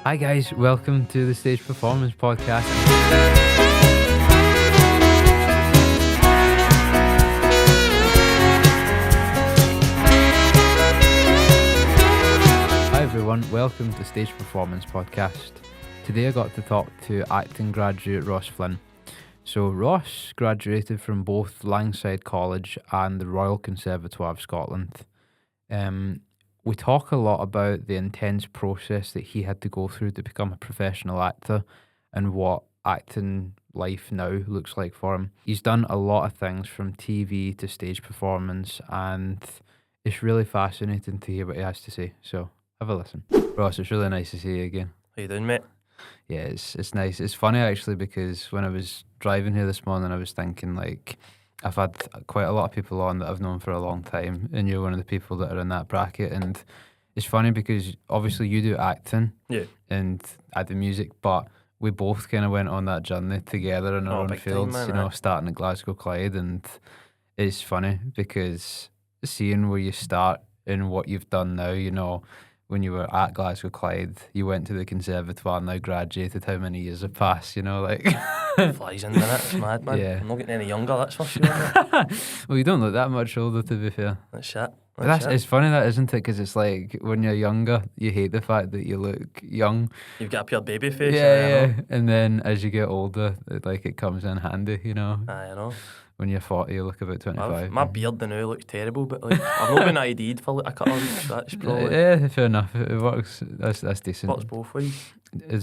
Hi guys, welcome to the Stage Performance Podcast. Hi everyone, welcome to Stage Performance Podcast. Today I got to talk to acting graduate Ross Flynn. So Ross graduated from both Langside College and the Royal Conservatoire of Scotland. We talk a lot about the intense process that he had to go through to become a professional actor and what acting life now looks like for him. He's done a lot of things from TV to stage performance, and it's really fascinating to hear what he has to say. So have a listen. Ross, it's really nice to see you again. How you doing, mate? Yeah, it's nice. It's funny actually because when I was driving here this morning, I was thinking like I've had quite a lot of people on that I've known for a long time, and you're one of the people that are in that bracket. And it's funny because obviously you do acting, Yeah. and I do music, but we both kind of went on that journey together in our own Big time, fields. man, You know, starting at Glasgow Clyde, and it's funny because seeing where you start and what you've done now. You know, when you were at Glasgow Clyde, you went to the conservatoire, now graduated. How many years have passed? You know, like Flies in, innit? It's mad, man. Yeah. I'm not getting any younger, that's for sure. Mate. Well, you don't look that much older, to be fair. That's it. But it's funny that, isn't it? Because it's like when you're younger, you hate the fact that you look young. You've got a pure baby face. Yeah. And then as you get older, it comes in handy, you know. I know. When you're 40, you look about 25. My beard now looks terrible, but like I've not been ID'd for like a couple of weeks. That's probably Yeah, fair enough. It works. That's decent. works both ways.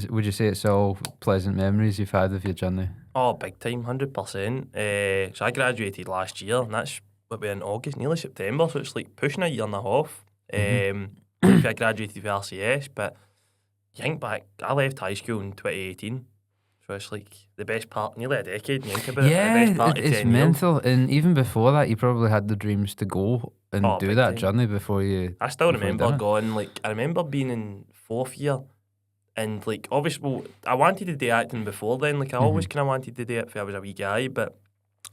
Would you say it's all pleasant memories you've had of your journey? Oh, big time, 100%. So I graduated last year, and that's what we're in August, nearly September. So it's like pushing a year and a half. I graduated with RCS, but you think back, I left high school in 2018. So it's like the best part, nearly a decade. You think about it, the best part of it's 10 mental. And even before that, you probably had the dreams to go and do big that time. journey before you. I still before you remember done it. going, like, I remember being in fourth year, and like, obviously, well, I wanted to do acting before then. Like, I always kind of wanted to do it when I was a wee guy, but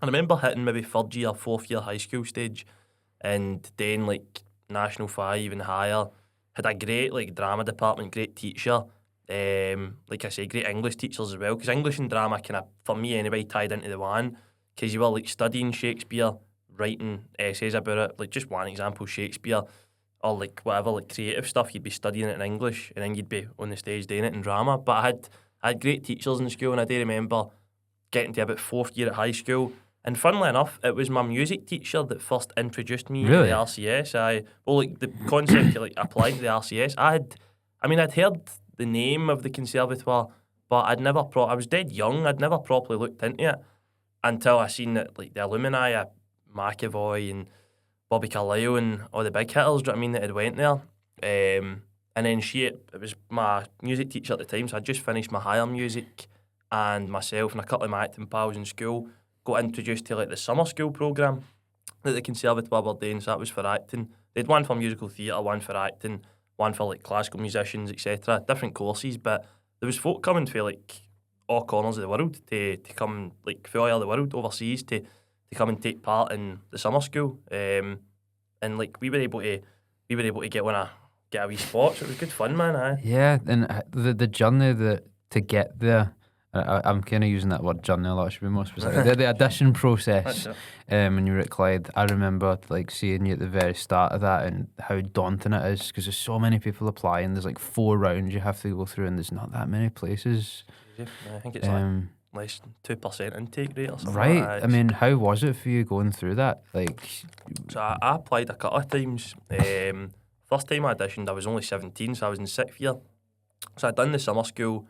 I remember hitting maybe third year, fourth year high school stage, and then like National 5 and higher. Had a great like drama department, great teacher. Like I say, great English teachers as well, because English and drama kind of, for me anyway, tied into the one, because you were like studying Shakespeare, writing essays about it. Like just one example, Shakespeare, or like whatever, like creative stuff, you'd be studying it in English, and then you'd be on the stage doing it in drama. But I had great teachers in school, and I do remember getting to about fourth year at high school. And funnily enough, it was my music teacher that first introduced me Really? to the RCS. Like the concept to like apply to the RCS. I'd heard the name of the conservatoire, but I was dead young. I'd never properly looked into it until I seen that like the alumni of McAvoy and Bobby Carlyle and all the big hitters, do you know what I mean, that had went there. And then it was my music teacher at the time, so I just finished my higher music, and myself and a couple of my acting pals in school got introduced to like the summer school programme that the conservatoire were doing, so that was for acting. They had one for musical theatre, one for acting, one for like classical musicians, etc. Different courses, but there was folk coming from like all corners of the world to come, like from all over the world, overseas, to come and take part in the summer school. And like we were able to get a wee spot, so it was good fun, man. Aye. Yeah, and the journey to get there. I'm kind of using that word journey a lot. I should be more specific. the audition process. When you were at Clyde, I remember like seeing you at the very start of that and how daunting it is, because there's so many people applying. There's like 4 rounds you have to go through, and there's not that many places. I think it's like less than 2% intake rate or something. Right. Like that. I mean, how was it for you going through that? Like, So I applied a couple of times. First time I auditioned, I was only 17, so I was in 6th year. So I'd done the summer school.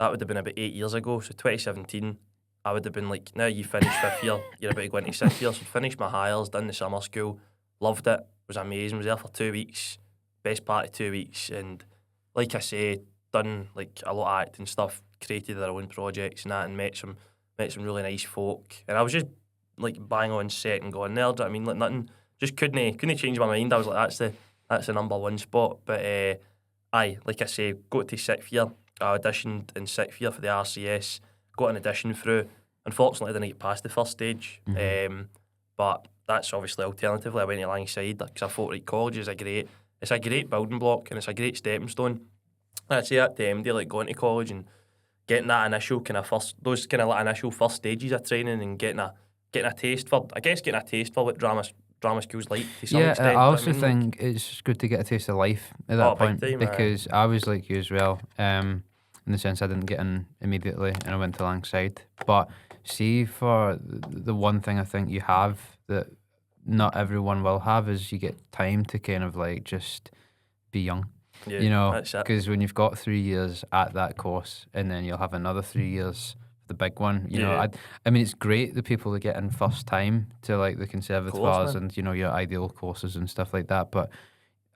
That would have been about 8 years ago. So 2017, I would have been like, now you finished 5th year, you're about to go into 6th year. So finished my hires, done the summer school, loved it, was amazing. Was there for 2 weeks, best part of 2 weeks. And like I say, done like a lot of acting stuff, created our own projects and that, and met some really nice folk. And I was just like bang on set and going there. Do you know what I mean? Like nothing, just couldn't change my mind. I was like, that's the number one spot. But aye, like I say, got to 6th year. I auditioned in 6th year for the RCS, got an audition through. Unfortunately, I didn't get past the first stage. But that's obviously alternatively I went to Langside, because I thought college is a great building block, and it's a great stepping stone. I'd say at the MD, like going to college and getting that initial kind of those kind of like initial first stages of training and getting a taste for, what drama school's like to some Yeah, extent. I Do you know also what I mean? think it's good to get a taste of life at Oh, that big point time, because I was like you as well. In the sense I didn't get in immediately and I went to Langside. But see, for the one thing I think you have that not everyone will have is you get time to kind of like just be young. yeah, You know, that's it. because when you've got 3 years at that course and then you'll have another 3 years, the big one, you know, Yeah. I mean, it's great the people that get in first time to like the conservatoires man. and, you know, your ideal courses and stuff like that. But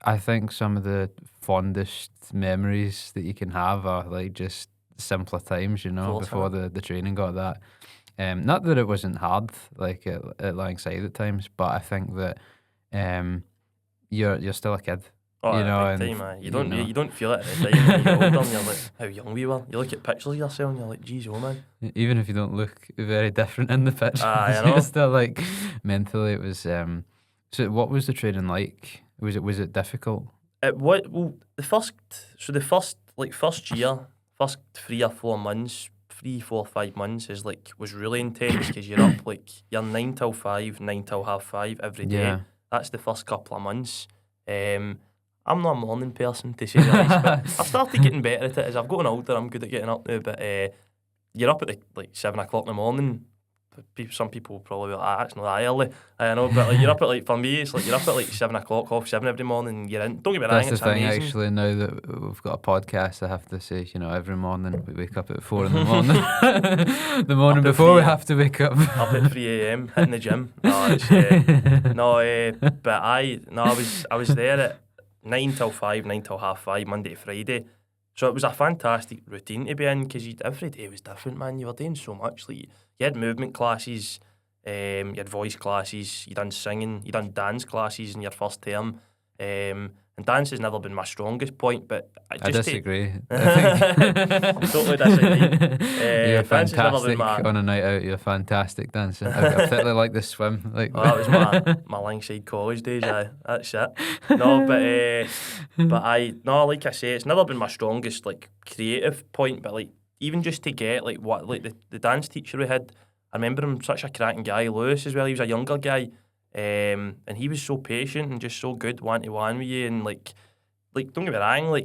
I think some of the fondest memories that you can have are like just simpler times, you know, Course, before the training got that. Not that it wasn't hard, like at Langside at times, but I think that you're still a kid, Oh, you know, big and time, man. You you know. don't feel it at the time when you get older and you're like, how young we were. You look at pictures of yourself and you're like, geez, oh man. Even if you don't look very different in the pictures, I know. you're still like mentally it was. So what was the training like? Was it difficult? The first year, first 3 or 4 months, 3, 4, 5 months was really intense because you're up you're 9 till 5, 9 till 5:30 every day. Yeah. That's the first couple of months. I'm not a morning person to say the least, but I've started getting better at it as I've gotten older. I'm good at getting up now, but you're up at 7 o'clock in the morning. Some people will probably be like, that's not that early. I know, but you're up at for me, it's you're up at 7 o'clock, 7 every morning, and you're in. Don't get me wrong, That's the it's thing. amazing. Actually, now that we've got a podcast, I have to say, you know, every morning we wake up at 4 in the morning. The morning before we have to wake up. Up at 3 a.m. hitting the gym. I was there at 9 till 5, 9 till 5:30, Monday to Friday. So it was a fantastic routine to be in because every day was different, man. You were doing so much. Like you had movement classes, you had voice classes, you done singing, you done dance classes in your first term. And dance has never been my strongest point, but I disagree. Totally disagree. You're Dance has never been fantastic my. on a night out. You're a fantastic dancer. I particularly like the swim. Like That was my Langside college days. That's it. No, like I say, it's never been my strongest creative point. But even just to get the dance teacher we had, I remember him such a cracking guy, Lewis as well. He was a younger guy, and he was so patient and just so good one to one with you. And don't get me wrong,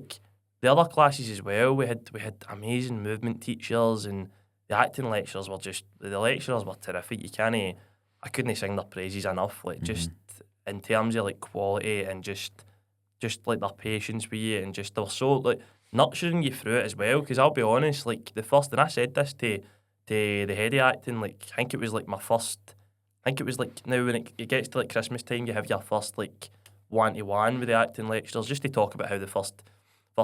the other classes as well. We had amazing movement teachers, and the acting lecturers were terrific. I couldn't sing their praises enough. Just in terms of quality and just their patience with you, and just they were so nurturing you through it as well. Because I'll be honest, the first, and I said this to the head of acting, I think it was my first. I think it was now when it gets to Christmas time, you have your first one-to-one with the acting lecturers just to talk about how the first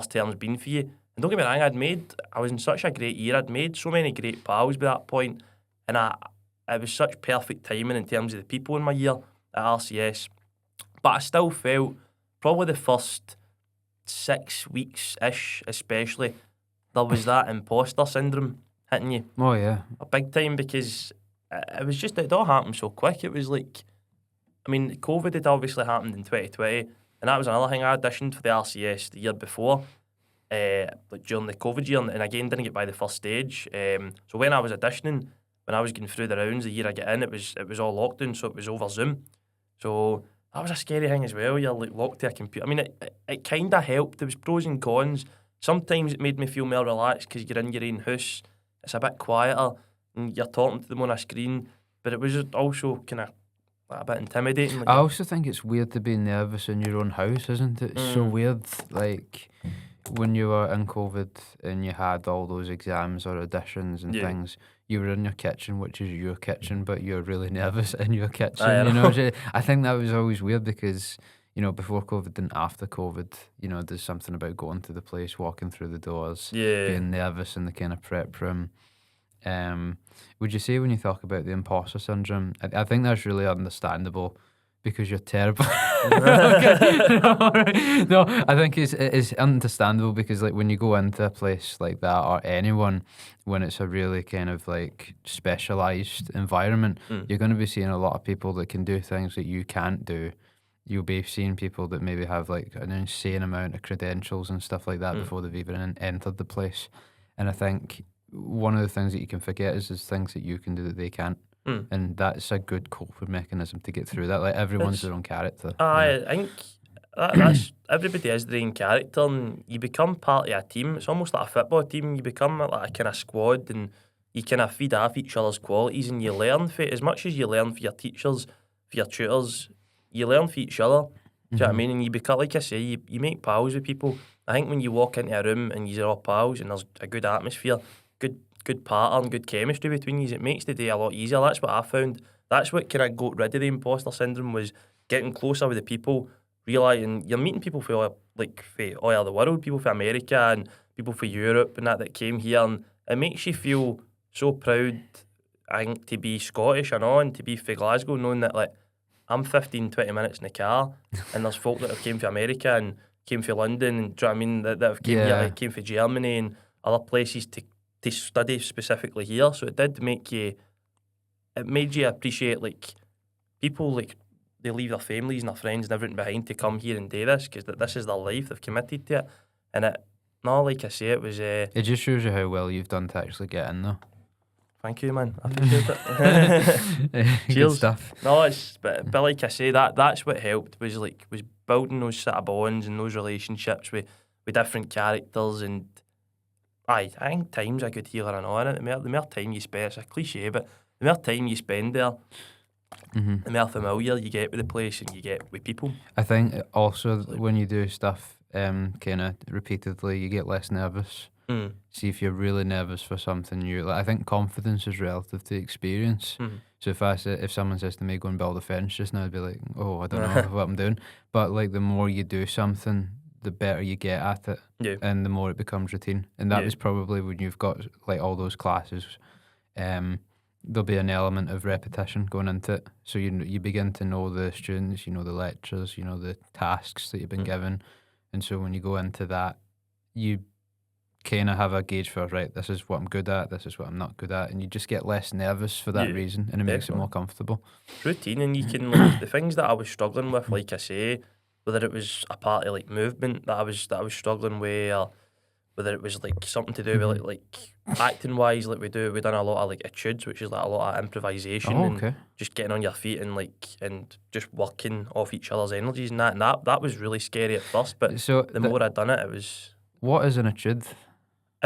term's been for you. And don't get me wrong, I was in such a great year. I'd made so many great pals by that point, and it was such perfect timing in terms of the people in my year at RCS. But I still felt probably the first 6 weeks-ish, especially, there was that imposter syndrome hitting you. Oh yeah, A big time, because it was just, it all happened so quick. It was COVID had obviously happened in 2020, and that was another thing. I auditioned for the RCS the year before, during the COVID year, and again didn't get by the first stage. So when I was auditioning, when I was going through the rounds the year I get in, it was all lockdown, so it was over Zoom. So that was a scary thing as well. You're locked to a computer. I mean, it kind of helped. There was pros and cons. Sometimes it made me feel more relaxed because you're in your own house. It's a bit quieter, and you're talking to them on a screen. But it was also kind of a bit intimidating. I also think it's weird to be nervous in your own house, isn't it? It's so weird. When you were in COVID and you had all those exams or auditions and things, you were in your kitchen, which is your kitchen, but you're really nervous in your kitchen. You know, I think that was always weird because, you know, before COVID and after COVID, you know, there's something about going to the place, walking through the doors, being nervous in the kind of prep room. Would you say when you talk about the imposter syndrome, I think that's really understandable because you're terrible. No, I think it's understandable because when you go into a place like that, or anyone, when it's a really kind of specialised environment, you're going to be seeing a lot of people that can do things that you can't do. you'll be seeing people that maybe have like an insane amount of credentials and stuff like that before they've even entered the place. And I think one of the things that you can forget is there's things that you can do that they can't. And that's a good coping mechanism to get through that. Like everyone's their own character. I think that's everybody is their own character, and you become part of a team. It's almost like a football team. You become like a kind of squad, and you kind of feed off each other's qualities, and you learn for as much as you learn for your teachers, for your tutors. You learn for each other. Do you know what I mean? And you become, like I say, you make pals with people. I think when you walk into a room and you're all pals and there's a good atmosphere, good pattern, good chemistry between you, it makes the day a lot easier. That's what I found. That's what kind of got rid of the imposter syndrome, was getting closer with the people, realising you're meeting people from all over the world, people from America and people from Europe and that came here, and it makes you feel so proud, I think, to be Scottish and to be from Glasgow, knowing that like I'm 15, 20 minutes in the car and there's folk that have came from America and came from London, and do you know what I mean, that have came here, like came from Germany and other places to study specifically here. So it made you appreciate like people, like they leave their families and their friends and everything behind to come here and do this, because this is their life, they've committed to it. And like I say, it was it just shows you how well you've done to actually get in though. Thank you, man. I appreciate it. Cheers. Good stuff. No, but like I say, that's what helped, was building those sort of bonds and those relationships with different characters. And I think time's a good healer and all, innit? The more time you spend, it's a cliche, but the more time you spend there, the more familiar you get with the place and you get with people. I think also when you do stuff kind of repeatedly, you get less nervous. See, if you're really nervous for something new, like I think confidence is relative to experience. So if someone says to me, go and build a fence just now, I'd be like, oh, I don't know what I'm doing. But like the more you do something, the better you get at it, and the more it becomes routine. And that was probably when you've got like all those classes, there'll be an element of repetition going into it. So you begin to know the students, you know the lectures, you know the tasks that you've been given, and so when you go into that, you kind of have a gauge for, right, this is what I'm good at, this is what I'm not good at, and you just get less nervous for that reason, and it makes it more comfortable. Routine, and you can like the things that I was struggling with, like I say, whether it was a part of like movement that I was struggling with, or whether it was like something to do with like acting wise, like we done a lot of like etudes, which is like a lot of improvisation and just getting on your feet and just working off each other's energies and that was really scary at first, but so the more I'd done it, it was. What is an etude?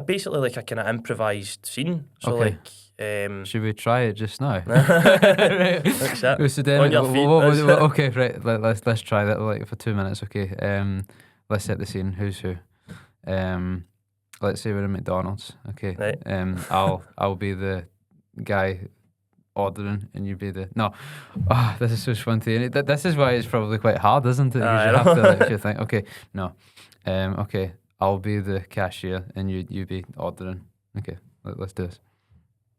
Basically like a kind of improvised scene. So like should we try it just now? Like that. So then, on your feet. Okay, right. Let's try that like for 2 minutes. Okay. Let's set the scene. Who's who? Let's say we're in McDonald's. Okay. Right. I'll be the guy ordering, and you be the this is so spontaneous. This is why it's probably quite hard, isn't it? Because you have to like, if you think, okay, no, okay. I'll be the cashier and you be ordering. Okay, let's do this.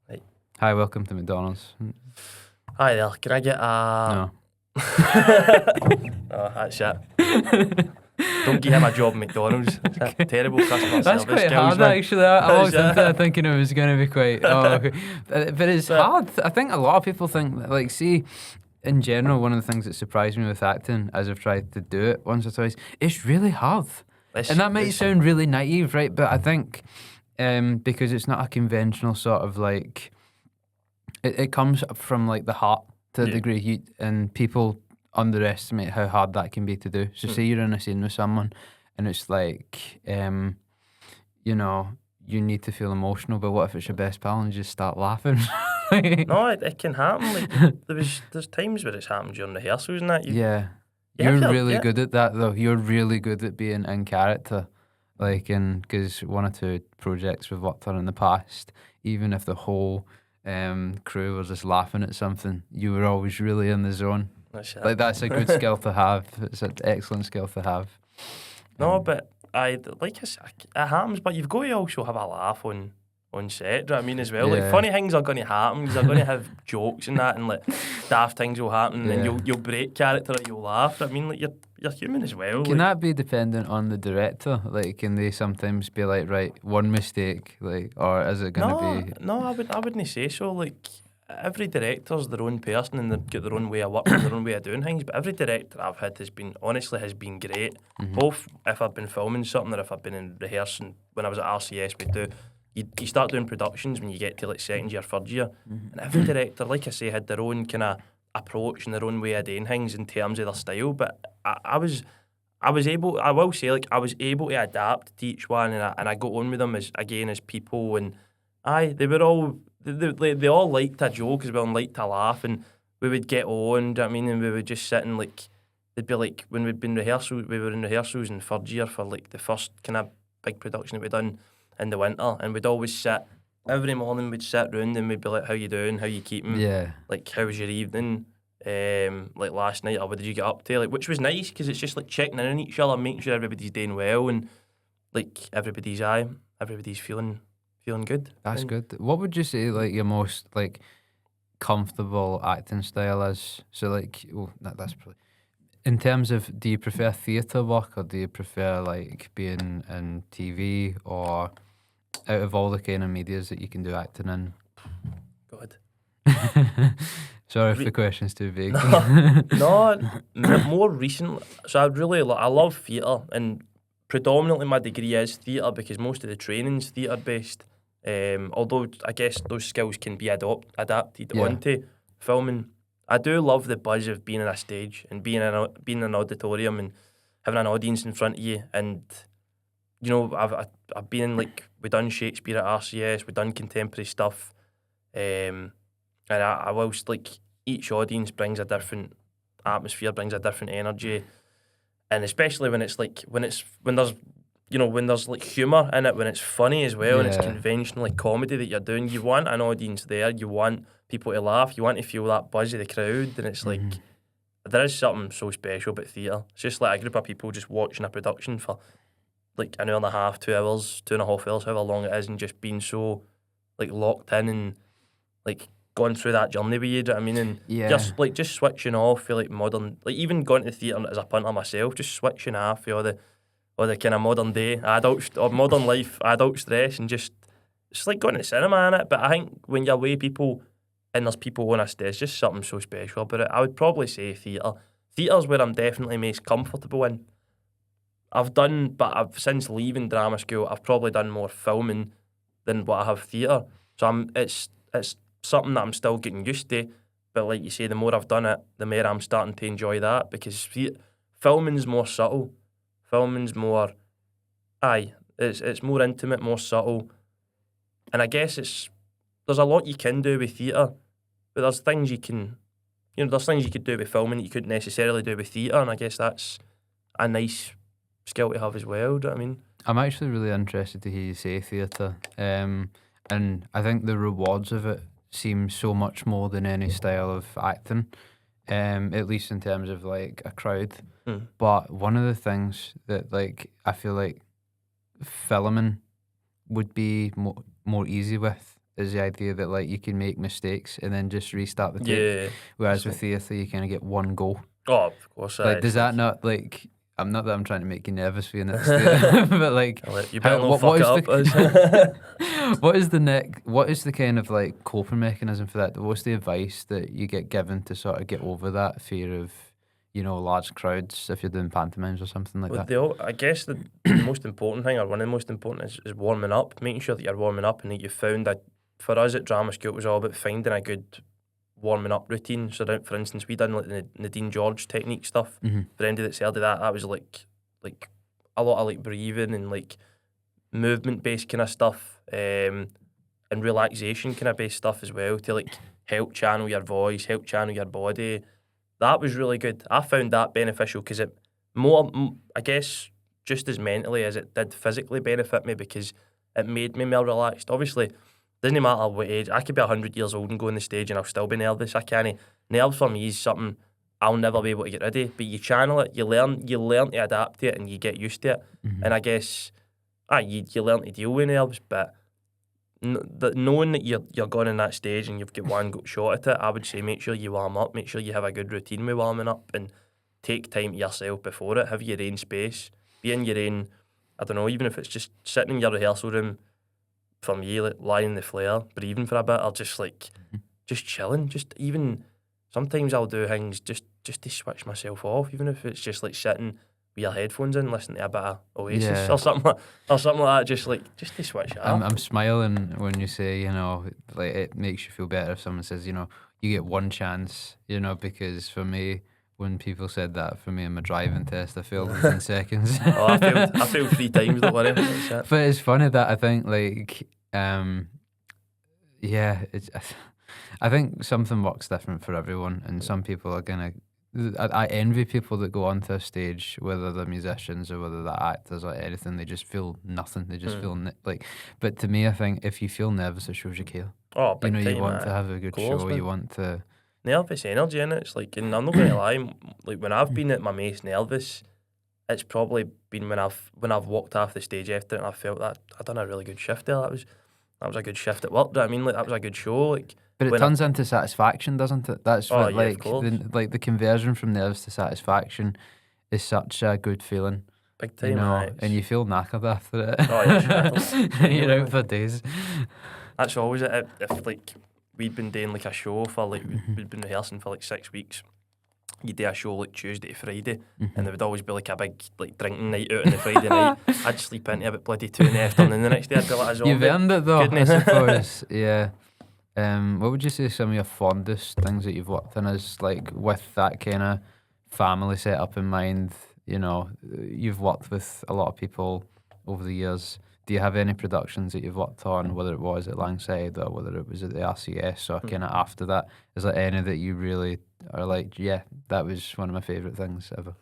Right. Hi, welcome to McDonald's. Hi there, can I get a... No. Oh, that's it. Don't give him a job at McDonald's. Okay. Terrible customer that's service quite skills, hard, man. actually. I was thinking it was going to be quite... okay. But it's hard. I think a lot of people think, like, see, in general, one of the things that surprised me with acting, as I've tried to do it once or twice, it's really hard. And that might sound really naive, right? But I think because it's not a conventional sort of like... It comes from like the heart to a degree, and people underestimate how hard that can be to do. So say you're in a scene with someone and it's like, you know, you need to feel emotional, but what if it's your best pal and you just start laughing? No, it can happen. Like there's times where it's happened during rehearsals and that. You're really good at that, though. You're really good at being in character. Like, because one or two projects we've worked on in the past, even if the whole crew was just laughing at something, you were always really in the zone. That's a good skill to have. It's an excellent skill to have. No, but it happens, but you've got to also have a laugh on set, do you know what I mean, as well? Like, funny things are going to happen, you're going to have jokes and that, and like daft things will happen, and you'll break character and you'll laugh. I mean, like, you're human as well. Can that be dependent on the director? Like, can they sometimes be like, right, one mistake, like, or is it going to be... No, I wouldn't say so. Like, every director's their own person and they've got their own way of working, their own way of doing things. But every director I've had has been great. Both if I've been filming something or if I've been in rehearsing. When I was at RCS, you start doing productions when you get to like second year, third year, and every director, like I say, had their own kind of approach and their own way of doing things in terms of their style. But I was able, I will say, like I was able to adapt to each one, and I got on with them as people, and they were all they all liked a joke as well and liked to laugh, and we would get on. Do you know what I mean? And we would just sit and like they'd be like when we were in rehearsals in third year for like the first kind of big production that we'd done in the winter, and we'd always sit every morning. We'd sit round and we'd be like, "How you doing? How you keeping? Yeah. Like, how was your evening? Like last night, or what did you get up to?" Like, which was nice because it's just like checking in on each other, making sure everybody's doing well, and like everybody's feeling good. That's good. What would you say like your most like comfortable acting style is? So like, that's probably in terms of, do you prefer theatre work or do you prefer like being in TV, or out of all the kind of medias that you can do acting in? God. Sorry if the question's too vague. More recent. So I love theatre, and predominantly my degree is theatre because most of the training's theatre based. Although I guess those skills can be adapted onto filming. I do love the buzz of being on a stage and being in an auditorium and having an audience in front of you. And you know, I've been in, like, we done Shakespeare at RCS, we done contemporary stuff, and I whilst like each audience brings a different atmosphere, brings a different energy, and especially when there's like humour in it, when it's funny as well, and it's conventionally comedy that you're doing, you want an audience there, you want people to laugh, you want to feel that buzz of the crowd, and it's like there is something so special about theatre. It's just like a group of people just watching a production for like an hour and a half, 2 hours, 2.5 hours, however long it is, and just being so like locked in and like going through that journey with you, do you know what I mean? And just switching off for like modern, like even going to theatre as a punter myself, just switching off for all the kind of modern day modern life adult stress, and just it's like going to the cinema in it. But I think when you're with people and there's people on a stage, there's just something so special about it. I would probably say theatre. Theatre's where I'm definitely most comfortable in. I've since leaving drama school, I've probably done more filming than what I have theatre. So it's something that I'm still getting used to. But like you say, the more I've done it, the more I'm starting to enjoy that, because filming's more subtle. Filming's more, it's more intimate, more subtle. And I guess there's a lot you can do with theatre, but there's things you could do with filming that you couldn't necessarily do with theatre, and I guess that's a nice skill to have as well, do you know what I mean? I'm actually really interested to hear you say theatre, and I think the rewards of it seem so much more than any style of acting, at least in terms of like a crowd. But one of the things that like I feel like filming would be more easy with is the idea that like you can make mistakes and then just restart the tape. Whereas with theatre, you kind of get one go. Oh, of course. Like, does that not like? I'm not that I'm trying to make you nervous for your next theatre, but like, you better not fuck it up. what is the kind of like coping mechanism for that? What's the advice that you get given to sort of get over that fear of, you know, large crowds if you're doing pantomimes or something like that? I guess the most important thing, or one of the most important, is warming up, making sure that you're warming up, and that you've found that for us at drama school it was all about finding a good warming up routine. So for instance, we done like the Nadine George technique stuff. For anybody that's heard of that was like a lot of like breathing and like movement based kind of stuff, and relaxation kind of based stuff as well, to like help channel your voice, help channel your body. That was really good. I found that beneficial because it I guess just as mentally as it did physically benefit me, because it made me more relaxed. Obviously, doesn't matter what age. I could be 100 years old and go on the stage and I'll still be nervous. I can't. Nerves for me is something I'll never be able to get rid of. But you channel it, you learn to adapt to it, and you get used to it. And I guess, you learn to deal with nerves. But knowing that you're going on that stage and you've got one shot at it, I would say make sure you warm up, make sure you have a good routine with warming up, and take time to yourself before it. Have your own space, be in your own. I don't know, even if it's just sitting in your rehearsal room. For me, like lying in the flare, breathing for a bit, or just like just chilling. Just even sometimes I'll do things just to switch myself off, even if it's just like sitting with your headphones in, listening to a bit of Oasis Yeah. or something like that. Just to switch it up. I'm smiling when you say, like it makes you feel better if someone says, you get one chance, because for me, when people said that for me in my driving test, I failed within seconds. Oh, I failed 3 times. Don't worry. That's it. But it's funny that I think yeah, I think something works different for everyone, and some people are gonna. I envy people that go onto a stage, whether they're musicians or whether they're actors or anything. They just feel nothing. They just feel like. But to me, I think if you feel nervous, it shows you care. Oh, big time, you want to have a good course, show. man. You want to. Nervous energy in it. It's like, and I'm not gonna lie. Like when I've been at my most nervous, it's probably been when I've walked off the stage after it and I felt that I done a really good shift there. That was a good shift at work. Do you know what I mean? Like that was a good show. Like, But it turns into satisfaction, doesn't it? That's what yeah, of course. the conversion from nerves to satisfaction is such a good feeling. Big time, and you feel knackered after it. Oh yeah, You're out for days. That's always it. If like we'd been doing like a show for like we'd been rehearsing for like 6 weeks. You do a show like Tuesday to Friday, and there would always be like a big like drinking night out on the Friday night. I'd sleep into about bloody 2 in the afternoon the next day. I'd be like a zombie. You've earned it though, Goodness. I suppose. Yeah. What would you say some of your fondest things that you've worked on is, like, with that kind of family set up in mind? You've worked with a lot of people over the years. Do you have any productions that you've worked on, whether it was at Langside or whether it was at the RCS or kind of after that? Is there any that you really are like, yeah, that was one of my favourite things ever?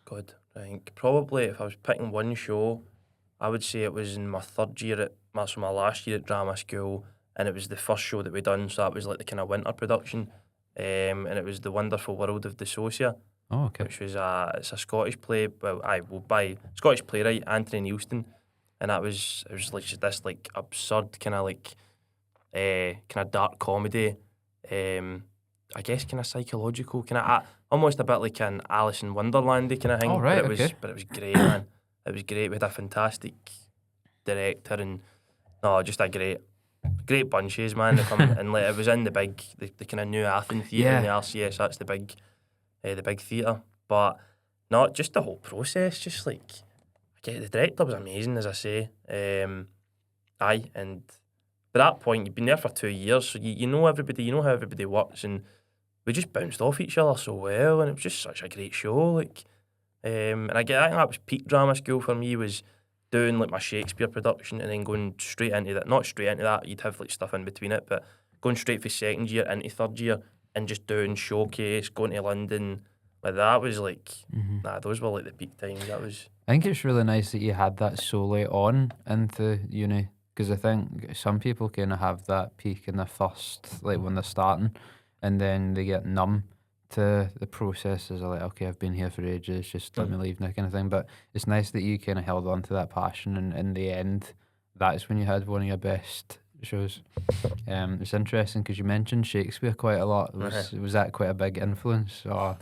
Good. I think probably if I was picking one show, I would say it was in my third year my last year at drama school, and it was the first show that we done. So that was like the kind of winter production, and it was The Wonderful World of the Socia. Oh, okay. Which was it's a Scottish play, by Scottish playwright Anthony Neilston, and it was like just this like absurd kind of dark comedy, I guess kind of psychological, kind of almost a bit like an Alice in Wonderlandy kind of thing. Oh, right, but it was great, man. It was great. We had a fantastic director and just a great bunches, man. And like it was in the kind of new Athen theatre in the RCS. That's the big theatre. But not just the whole process. Just like the director was amazing, as I say. And by that point you've been there for 2 years, so you know everybody, you know how everybody works, and we just bounced off each other so well, and it was just such a great show. Like, and I think that was peak drama school for me, was doing like my Shakespeare production and then going straight into that. Not straight into that, you'd have like stuff in between it, but going straight for second year into third year and just doing showcase, going to London. Like that was like, those were like the peak times. I think it's really nice that you had that so late on into uni, because I think some people kind of have that peak in their first, like when they're starting, and then they get numb to the processes. Are like, okay, I've been here for ages, just let me leave, that kind of thing. But it's nice that you kind of held on to that passion, and in the end, that's when you had one of your best shows. It's interesting because you mentioned Shakespeare quite a lot. Was that quite a big influence, or?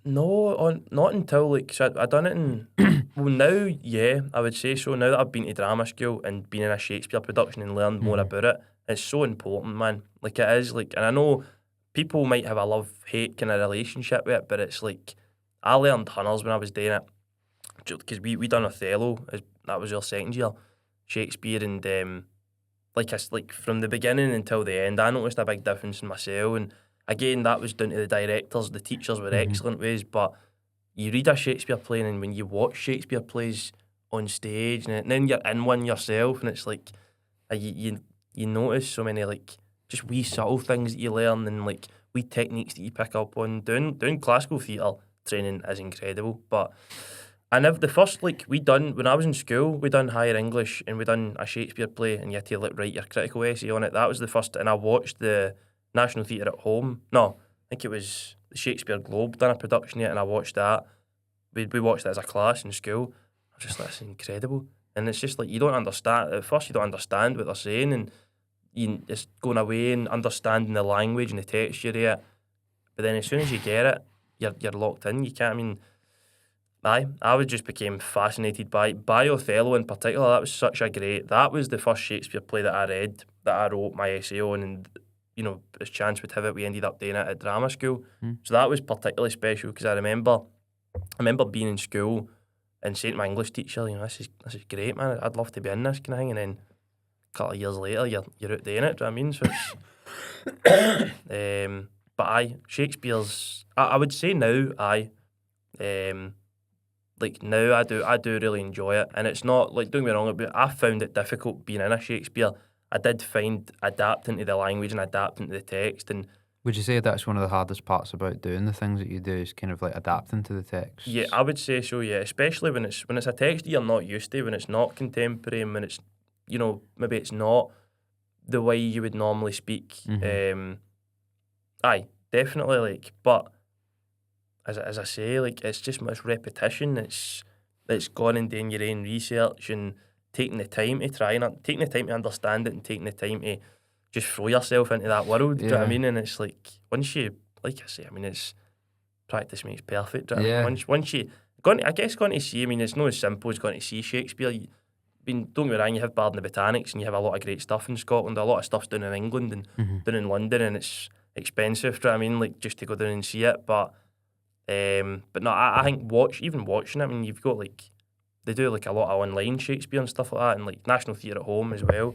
No, not until like, so I done it in well now, yeah, I would say so. Now that I've been to drama school and been in a Shakespeare production and learned more about it, it's so important, man. Like it is, like, and I know people might have a love-hate kind of relationship with it, but it's like, I learned hunters when I was doing it, because we done Othello, that was our second year, Shakespeare, and like from the beginning until the end, I noticed a big difference in myself. And again, that was down to the directors. The teachers were excellent ways, but you read a Shakespeare play, and when you watch Shakespeare plays on stage, and then you're in one yourself, and it's like you notice so many like just wee subtle things that you learn, and like wee techniques that you pick up on. Doing classical theatre training is incredible, but I never, the first, like, when I was in school, we done higher English, and we done a Shakespeare play, and you had to like write your critical essay on it. That was the first, and I watched the National Theatre at Home. No, I think it was the Shakespeare Globe done a production yet, and I watched that. We watched it as a class in school. I was just like, that's incredible. And it's just like, you don't understand, at first you don't understand what they're saying, and you just going away and understanding the language and the texture of it. But then as soon as you get it, you're locked in. You can't, I mean, I was just became fascinated by Othello in particular. That was the first Shakespeare play that I read, that I wrote my essay on, and as chance would have it, we ended up doing it at drama school. So that was particularly special because I remember being in school and saying to my English teacher, this is great, man. I'd love to be in this kind of thing. And then a couple of years later, you're out doing it. Do you know what I mean? So it's, but Shakespeare's. I would say now, like now I do really enjoy it, and it's not like, don't get me wrong, but I found it difficult being in a Shakespeare. I did find adapting to the language and adapting to the text. And would you say that's one of the hardest parts about doing the things that you do, is kind of like adapting to the text? Yeah, I would say so. Yeah, especially when it's a text that you're not used to, when it's not contemporary, and when it's maybe it's not the way you would normally speak. Aye, definitely. Like, but as I say, like, it's just much repetition. It's going and doing your own research and taking the time to taking the time to understand it, and taking the time to just throw yourself into that world. Do you know what I mean? And it's like, once you, like I say, I mean, it's practice makes perfect. Do you know what I mean? Once you going to see, I mean, it's not as simple as going to see Shakespeare. Don't get me wrong, you have Bard and the Botanics, and you have a lot of great stuff in Scotland. A lot of stuff's down in England and down in London, and it's expensive. Do you know what I mean? Like, just to go down and see it, but no, I think watching it, I mean, you've got like, they do like a lot of online Shakespeare and stuff like that, and like National Theatre at Home as well.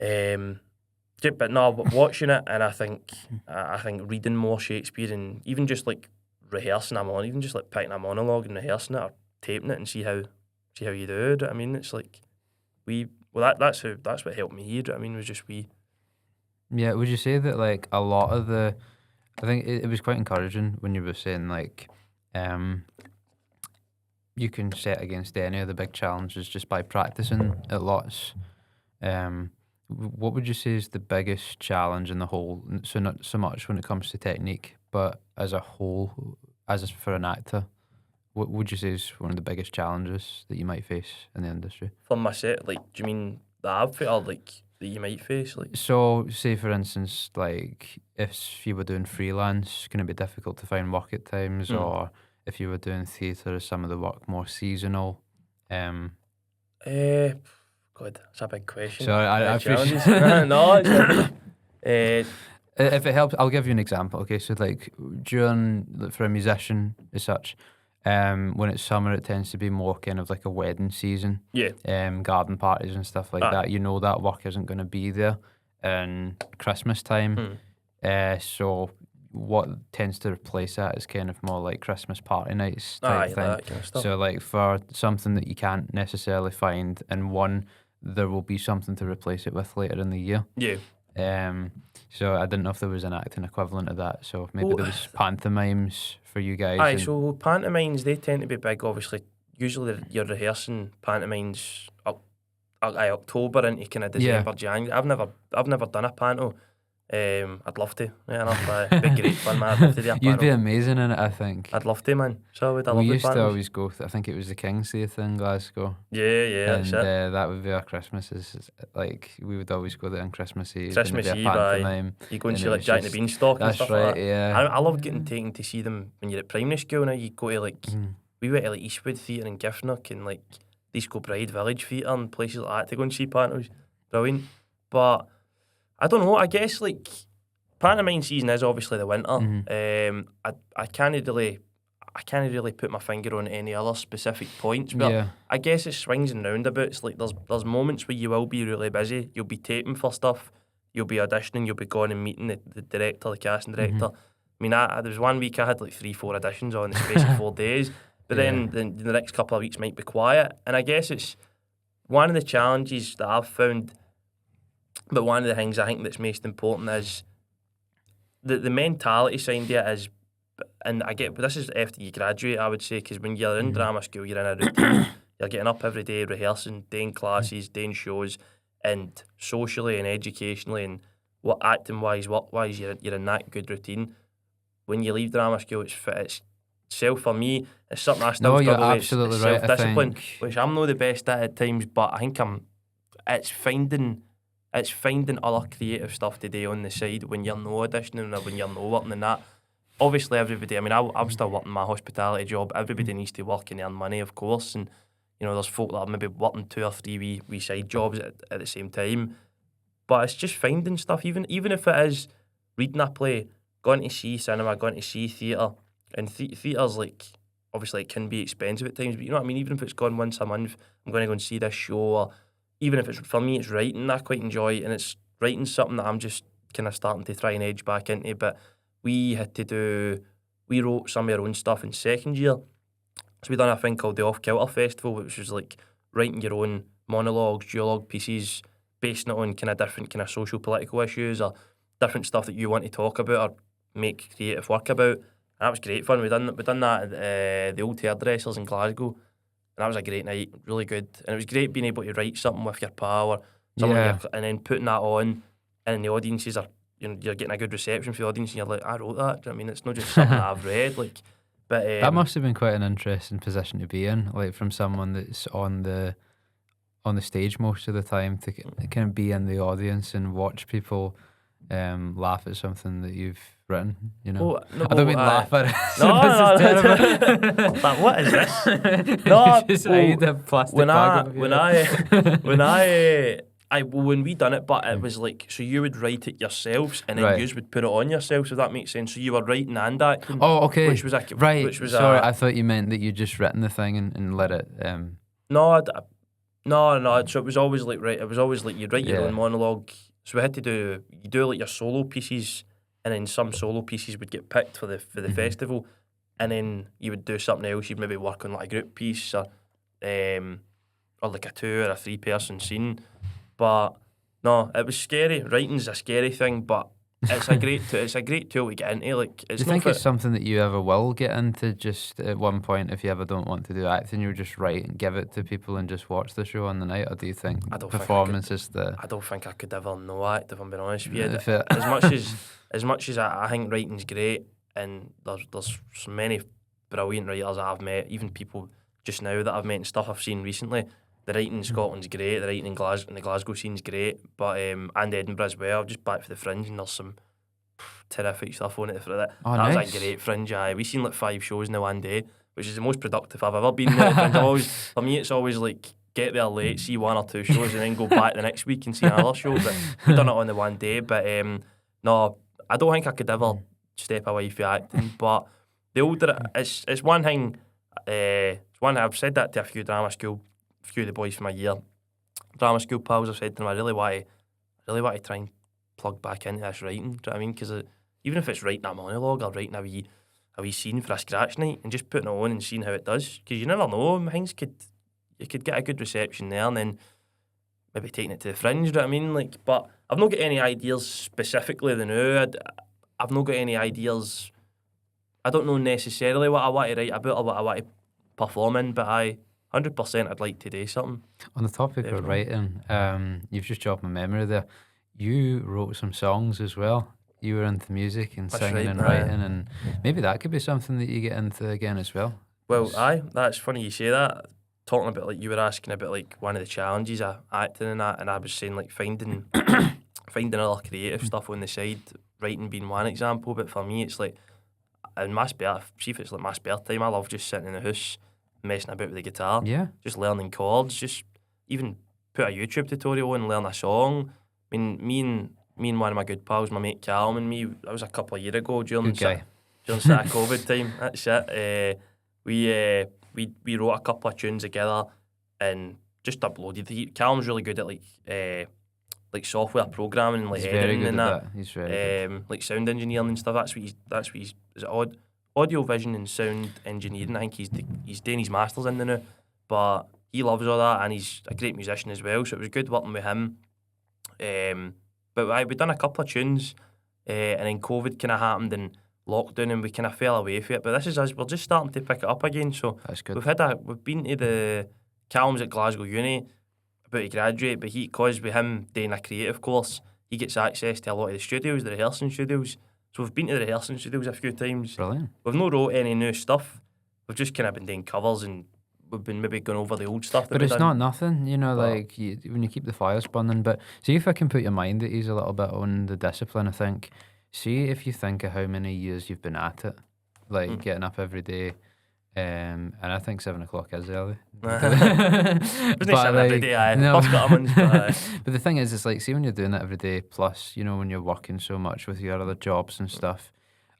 But no, watching it, and I think reading more Shakespeare, and even just like rehearsing even just like picking a monologue and rehearsing it or taping it and see how you do it. I mean, it's like that's what helped me. Do you know what I mean? Was just we. Yeah, would you say that like a lot of I think it was quite encouraging when you were saying like, you can set against any of the big challenges just by practicing it lots. What would you say is the biggest challenge in the whole? So not so much when it comes to technique, but as a whole, for an actor, what would you say is one of the biggest challenges that you might face in the industry? For myself, like, do you mean that I've faced, or like that you might face? Like, so say for instance, like if you were doing freelance, can it be difficult to find work at times, or if you were doing theatre, is some of the work more seasonal? God, that's a big question. Sorry, I appreciate. No, if it helps, I'll give you an example. Okay, so like for a musician as such, when it's summer, it tends to be more kind of like a wedding season. Yeah. Garden parties and stuff like that. That work isn't going to be there in Christmas time. So what tends to replace that is kind of more like Christmas party nights type thing. That kind of stuff. So like for something that you can't necessarily find in one, there will be something to replace it with later in the year. Yeah. So I didn't know if there was an acting equivalent of that. So maybe there was pantomimes for you guys. So pantomimes, they tend to be big. Obviously, usually you're rehearsing pantomimes October into kind of December, January. I've never done a panto. I'd love to. Yeah, it'd be great fun, man. I'd love to do a panto. You'd be amazing in it, I think. I'd love to, man. So we used to always go. I think it was the King's Theatre in Glasgow. Yeah. And that would be our Christmases. Like we would always go there on Christmas Eve. Christmas Eve, you go and see like Jack and the Beanstalk and stuff right, like that. Yeah. I loved getting taken to see them when you're at primary school. Now you go to like we went to like Eastwood Theatre in Giffnock and like Disco Bride Village Theatre and places like that to go and see pantos. Brilliant. But I don't know. I guess like pantomime season is obviously the winter. I can't really put my finger on any other specific points, but I guess it swings and roundabouts. Like there's moments where you will be really busy. You'll be taping for stuff. You'll be auditioning. You'll be going and meeting the director, the casting director. I mean, there was 1 week I had like 3-4 auditions on the space of 4 days. But then the next couple of weeks might be quiet. And I guess it's one of the challenges that I've found. But one of the things I think that's most important is the mentality side of it is, and I get, but this is after you graduate, I would say, because when you're in drama school, you're in a routine. You're getting up every day, rehearsing, doing classes, doing shows, and socially and educationally and acting-wise, work-wise, you're in that good routine. When you leave drama school, it's for me, it's something I still struggle with. It's right, self-discipline, which I'm not the best at times, but I think it's finding other creative stuff to do on the side when you're no auditioning or when you're no working in that. Obviously, everybody, I mean, I'm still working my hospitality job. Everybody needs to work and earn money, of course. And, there's folk that are maybe working 2 or 3 wee side jobs at the same time. But it's just finding stuff, even if it is reading a play, going to see cinema, going to see theatre, and theatre's like, obviously it can be expensive at times, but you know what I mean, even if it's gone once a month, I'm going to go and see this show, or even if it's, for me, it's writing, I quite enjoy, and it's writing something that I'm just kind of starting to try and edge back into, but we wrote some of our own stuff in second year, so we done a thing called the Off-Kilter Festival, which was like writing your own monologues, duologue pieces, basing it on kind of different kind of social political issues or different stuff that you want to talk about or make creative work about. And that was great fun. We done that at the Old Hairdressers in Glasgow, and that was a great night, really good. And it was great being able to write something with your pal or someone, and then putting that on, and the audiences are, you're getting a good reception for the audience, and you're like, I wrote that. Do you know what I mean? It's not just something that I've read, like. But that must have been quite an interesting position to be in, like from someone that's on the stage most of the time, to kind of be in the audience and watch people laugh at something that you've written, you know. I don't mean laugh at it. No. Like, what is this? No, just eat a plastic bag when we done it, but it was like, so you would write it yourselves, and then you would put it on yourself. So that makes sense. So you were writing and acting. Oh, okay. Which was sorry, I thought you meant that you just written the thing and let it. No. So it was always like It was always like you'd write your own monologue. So we had to do like your solo pieces, and then some solo pieces would get picked for the festival, and then you would do something else. You'd maybe work on like a group piece or like a 2 or a 3 person scene. But no, it was scary. Writing's a scary thing, but it's a great tool to get into. Like, do you think it's something that you ever will get into? Just at one point, if you ever don't want to do acting, you'll just write and give it to people and just watch the show on the night, or do you think performance is the? I don't think I could ever know act, if I'm being honest with you. As much as I think writing's great, and there's so many brilliant writers I've met, even people just now that I've met and stuff I've seen recently. The writing in Scotland's great, the writing in the Glasgow scene's great, but and Edinburgh as well. I've just back for the Fringe, and there's some terrific stuff on it. That nice. Was a great Fringe. We've seen like 5 shows in one day, which is the most productive I've ever been at the Fringe. For me, it's always like get there late, see 1 or 2 shows, and then go back the next week and see another show. But we've done it on the one day. But no, I don't think I could ever step away from acting. But the older it's one thing. I've said that to a few of the boys from my year, drama school pals. I've said to them, I really want to try and plug back into this writing. Do you know what I mean? Because even if it's writing a monologue or writing a wee scene for a scratch night and just putting it on and seeing how it does, because you never know, you could get a good reception there, and then maybe taking it to the Fringe. Do you know what I mean? Like, but I've not got any ideas specifically now. I've not got any ideas. I don't know necessarily what I want to write about or what I want to perform in, but 100% I'd like to do something. On the topic of writing, you've just jogged my memory there. You wrote some songs as well. You were into music and singing and writing, and maybe that could be something that you get into again as well. Well, that's funny you say that. Talking about, like, you were asking about like one of the challenges of acting and that, and I was saying like finding other creative stuff on the side, writing being one example. But for me, it's like in my spare time, I love just sitting in the house messing about with the guitar, just learning chords, just even put a YouTube tutorial on and learn a song. I mean, me and one of my good pals, my mate Callum and me, that was a couple of years ago during COVID time. That's it. We wrote a couple of tunes together and just uploaded. Callum's really good at like software programming and like editing and that. He's very good. Like sound engineering and stuff. That's what he's is it audio vision and sound engineering. I think he's doing his masters in there now, but he loves all that and he's a great musician as well. So it was good working with him. But we've done a couple of tunes, and then COVID kind of happened and lockdown, and we kind of fell away from it. But this is us. We're just starting to pick it up again. So that's good. We've been to the Callum's at Glasgow Uni, about to graduate, but because with him doing a creative course, he gets access to a lot of the studios, the rehearsing studios. So we've been to the rehearsing studios a few times. Brilliant. We've not wrote any new stuff. We've just kind of been doing covers and we've been maybe going over the old stuff. But it's not nothing, you know, like when you keep the fires burning. But see if I can put your mind at ease a little bit on the discipline, I think. See if you think of how many years you've been at it, like getting up every day, And I think 7 o'clock is early. Wasn't it 7 every day? Aye. no. Plus vitamins, but aye. But the thing is, it's like, see, when you're doing that every day, plus, you know, when you're working so much with your other jobs and stuff,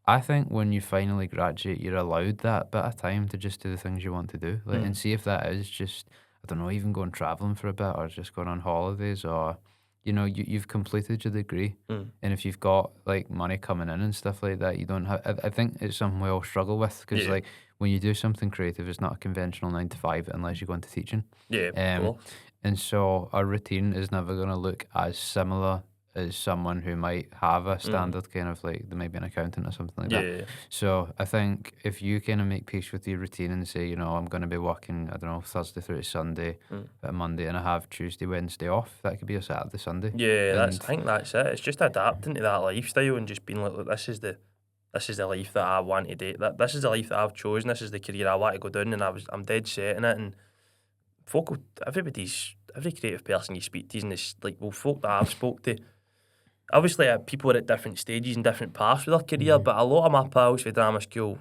I think when you finally graduate, you're allowed that bit of time to just do the things you want to do. Like, and see if that is just, I don't know, even going traveling for a bit or just going on holidays, or, you know, you've completed your degree. And if you've got like money coming in and stuff like that, you don't have, I think it's something we all struggle with, because like when you do something creative, it's not a conventional 9 to 5 unless you go into teaching. Cool. And so our routine is never going to look as similar as someone who might have a standard kind of, like, they might be an accountant or something like that. So I think if you kind of make peace with your routine and say, you know, I'm going to be working, I don't know, Thursday through to Sunday, a Monday, and I have Tuesday, Wednesday off, that could be a Saturday, Sunday. I think that's it. It's just adapting to that lifestyle and just being like, look, this is the life that I want to do. This is the life that I've chosen. This is the career I want to go down, and I'm dead set in it. And every creative person you speak to, and it's like, well, folk that I've spoke to, obviously people are at different stages and different paths with their career, but a lot of my pals with drama school,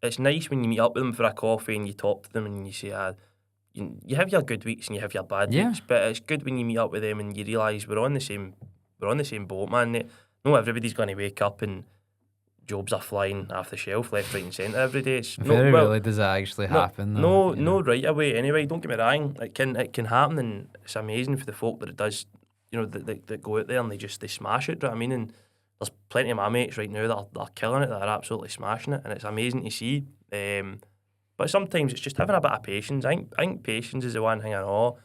it's nice when you meet up with them for a coffee and you talk to them and you say, you have your good weeks and you have your bad weeks, but it's good when you meet up with them and you realise we're on the same boat, man. No, everybody's going to wake up and jobs are flying off the shelf left, right and centre every day. It's very rarely does that actually happen. No, right away. Anyway, don't get me wrong. It can happen, and it's amazing for the folk that it does. You know, that go out there and they smash it. Do you know what I mean? And there's plenty of my mates right now that are killing it, that are absolutely smashing it, and it's amazing to see. But sometimes it's just having a bit of patience. I think patience is the one thing I know.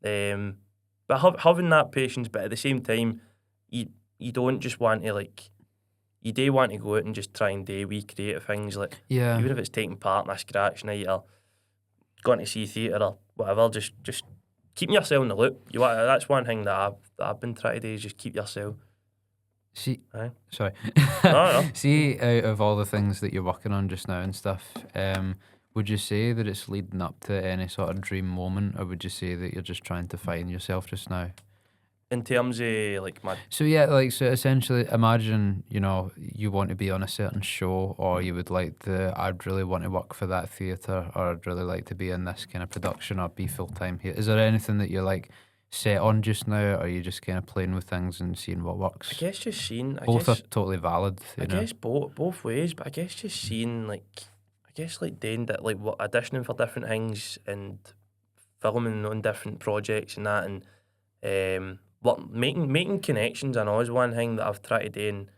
But having that patience, but at the same time, you don't just want to, like, you do want to go out and just try and do wee creative things, like, even if it's taking part in a scratch night or going to see theatre or whatever, just keeping yourself in the loop. That's one thing that I've been trying to do, is just keep yourself. Sorry. No. See, out of all the things that you're working on just now and stuff, would you say that it's leading up to any sort of dream moment, or would you say that you're just trying to find yourself just now? In terms of, like, my... So essentially, imagine, you know, you want to be on a certain show, or you would like to, I'd really want to work for that theatre, or I'd really like to be in this kind of production, or be full-time here. Is there anything that you're, like, set on just now, or are you just kind of playing with things and seeing what works? I guess just seeing... Both are totally valid, I guess both ways, but I guess just seeing, like... I guess, like, doing that, like, auditioning for different things and filming on different projects and that, and... making connections, I know, is one thing that I've tried to do in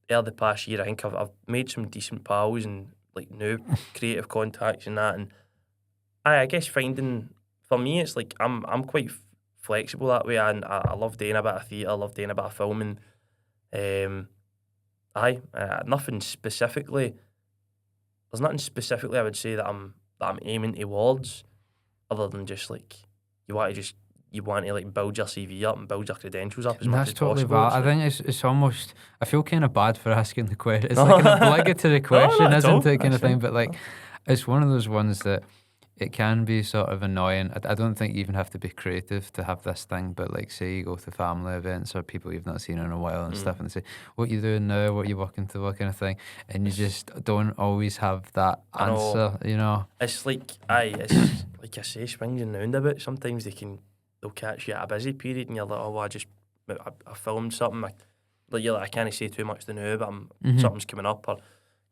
the past year. I think I've made some decent pals and, like, new creative contacts and that, and I guess finding, for me, it's like I'm quite flexible that way, and I love doing a bit of theatre, I love doing a bit of filming. Nothing specifically. There's nothing specifically I would say that I'm aiming towards, other than just, like, you want to like build your CV up and build your credentials up as much as totally possible. I think it's almost, I feel kind of bad for asking the question. It's like an obligatory question, isn't it, kind of thing? But, like, it's one of those ones that it can be sort of annoying. I don't think you even have to be creative to have this thing, but, like, say you go to family events or people you've not seen in a while and stuff, and they say, what are you doing now, what are you working to, what kind of thing, and you just don't always have that answer, you know. It's like, it's like I say, swings and roundabouts. Sometimes they'll catch you at a busy period and you're like, oh, I filmed something, I can't say too much to now, but something's coming up, or,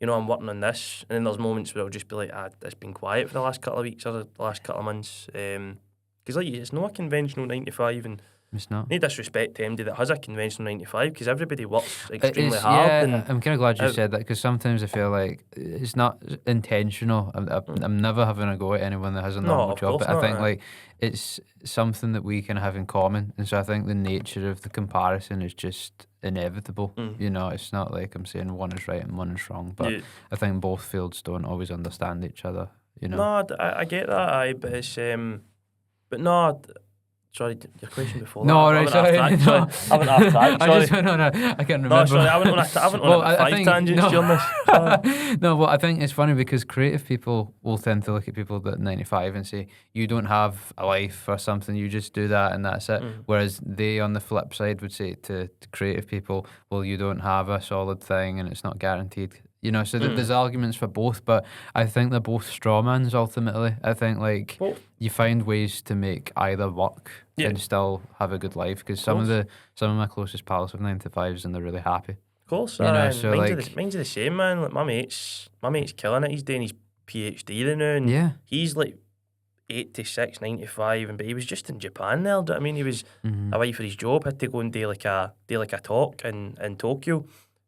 you know, I'm working on this. And then there's moments where I'll just be like, it's been quiet for the last couple of weeks or the last couple of months. Because, like, it's not a conventional 9 to 5, and it's not. No disrespect to MD that has a conventional 9 to 5, because everybody works extremely hard. Yeah, and I'm kind of glad you said that, because sometimes I feel like it's not intentional. I'm never having a go at anyone that has a normal job, but I think like it's something that we can have in common, and so I think the nature of the comparison is just inevitable. You know, it's not like I'm saying one is right and one is wrong, but I think both fields don't always understand each other. You know. No, I get that, but it's but no. Sorry, your question before no, that. Right, sorry. I haven't half track. I can't remember. No, sorry, I went on five tangents during this. No, well, I think it's funny because creative people will tend to look at people that 95 and say, you don't have a life or something, you just do that and that's it. Whereas they, on the flip side, would say to creative people, well, you don't have a solid thing and it's not guaranteed. You know, so there's arguments for both, but I think they're both strawmans ultimately. I think like Well, you find ways to make either work Yeah. and still have a good life. Because course. some of my closest pals have 9 to 5s and they're really happy. Of course, You know, and so mine's the same, man. Like my mate's killing it. He's doing his PhD there now, and yeah, he's like 86, 95, and but he was just in Japan there. Do you know what I mean? He was away for his job, had to go and do like a talk in Tokyo,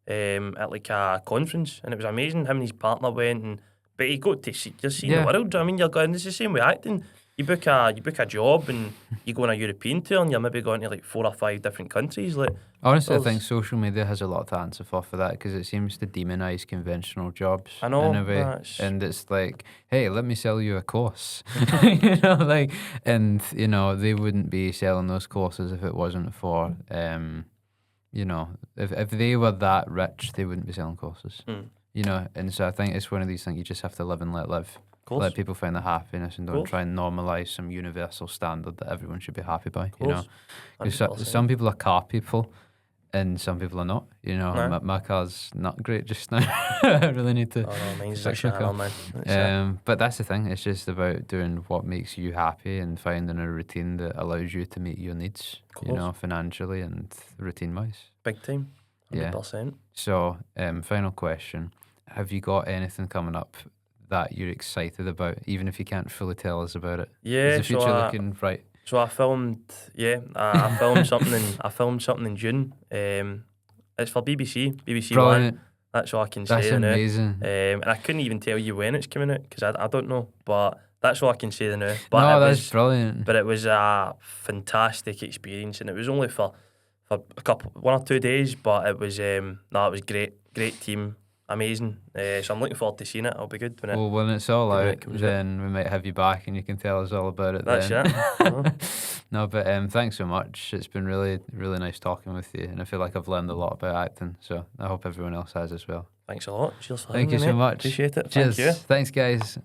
at like a conference, and it was amazing. Him and his partner went, and but he got to see the Yeah. world. Do you know what I mean? You're going. It's the same with acting. You book a job and you go on a European tour, and you're maybe going to like 4 or 5 different countries. Like honestly, I there's- think social media has a lot to answer for that because it seems to demonize conventional jobs I know, in a way, that's- and it's like, hey, let me sell you a course, you know, like, and you know they wouldn't be selling those courses if it wasn't for, you know, if they were that rich, they wouldn't be selling courses, you know, and so I think it's one of these things you just have to live and let live. course. Let people find their happiness and don't Course. try and normalize some universal standard that everyone should be happy by. You know, Course. 'cause some people are car people, and some people are not. You know, No. my car's not great just now. I really need to. Oh no, mine's a fix my Chanel, car. man. That's it. But that's the thing. It's just about doing what makes you happy and finding a routine that allows you to meet your needs. You Course. know, financially and routine wise. Big time. Yeah. 100%. So, final question: have you got anything coming up that you're excited about, even if you can't fully tell us about it? Yeah, Is the so future I, looking bright? so I filmed. Yeah, I filmed something. I filmed something in June. It's for BBC One. Brilliant. That's all I can That's say now. amazing. And I couldn't even tell you when it's coming out because I don't know. But that's all I can say now. But No, it that's was, brilliant. but it was a fantastic experience, and it was only for a couple, 1 or 2 days. But it was it was great team, amazing. So I'm looking forward to seeing it. It'll be good when it. Well, when it's all when it out, comes then we might have you back and you can tell us all about it. That's then. it. Uh-huh. No, but thanks so much. It's been really, really nice talking with you, and I feel like I've learned a lot about acting. So I hope everyone else has as well. Thanks a lot. Cheers for Thank having you me, so mate. much. Appreciate it. Cheers. Thank you. Thanks, guys.